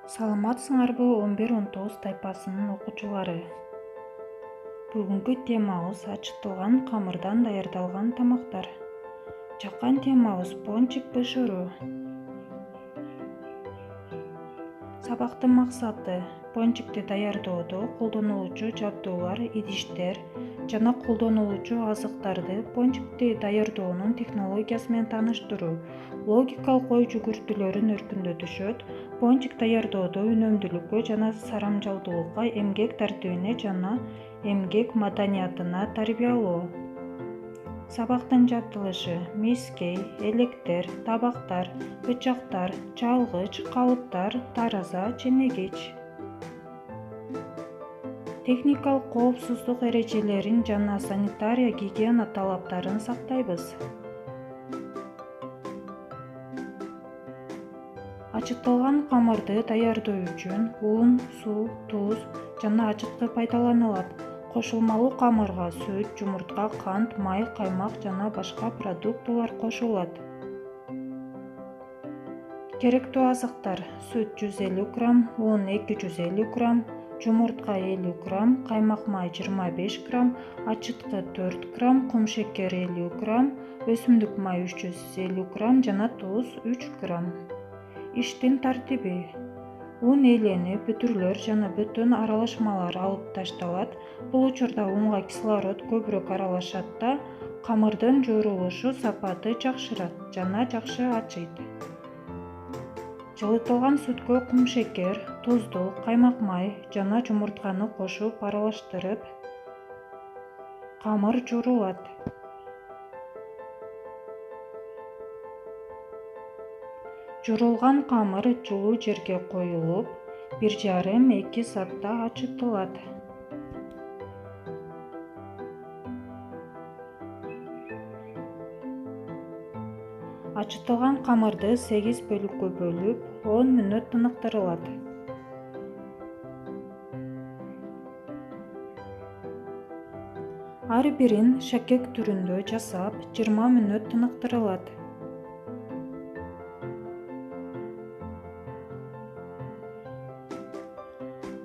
Саламатсыңарбы 11-19 тайпасынын окуучулары. Бүгүнкү темабыз ачытылган камырдан даярдалган тамактар. Жаккан темабыз пончик бышыруу. Сабактын максаты пончикти даярдоодо колдонулуучу жабдуулар, идиштер жана колдонулуучу азыктарды пончикти даярдоонун технологиясы менен тааныштыруу, логикалык ой жүгүртүүлөрүн өркүндөтүшөт, пончик даярдоодо үнөмдүүлүккө жана сарамжалдуулукка, эмгек тартибине жана эмгек маданиятына тарбиялоо. Сабактын жабдылышы: мискей, электер, табактар, бычактар, чалгыч, калыптар, тараза, ченегич. Техникалык коопсуздук эрежелерин жана санитария гигиена талаптарын сактайбыз. Ачытылган камырды даярдоо үчүн un, суу, туз жана ачыткы пайдаланылат. Кошулмалуу камырга сүт, жумуртка, кант, май, каймак жана башка продуктылар кошулат. Керектүү азыктар: сүт 150 грамм, un 250 грамм, жумуртка 50 грамм, каймак май 25 грамм, ачыткы 4 грамм, кумшекер 50 грамм, өсүмдүк май 350 грамм жана туз 3 грамм. Иштин тартиби: un ээленип, бүтүрлөр жана бөтөн аралашмалар алып ташталат. Бул учурда унга кислород көбүрөөк аралашат да камырдын жуурулушу сапаты жакшырат жана жакшы ачыйт. Жылытылган сүткө кумшекер, туздук, каймак май жана жумуртканы кошуп аралаштырып, камыр жуурулат. Жуурулган камыр жылуу жерге коюлуп, 1,5–2 саатта ачытылат. Ачытылган камырды 8 бөлүккө бөлүп, 10 мүнөт тыныктырылат. Ар бирин шакек түрүндө жасап, 20 мүнөт тыныктырылат.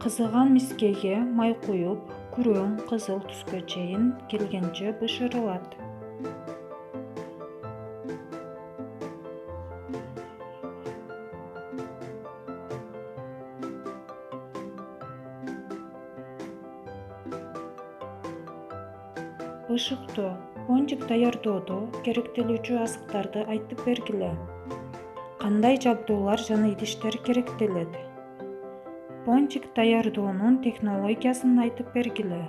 Кызыган мискейге май куюп, күрөң кызыл түскө чейин келгенче бышырылат. Бышыктоо: пончик даярдоодо керектелүүчү азыктарды айтып бергиле. Кандай жабдуулар жана идиштер керектелет? Пончик даярдоонун технологиясын айтып бергиле.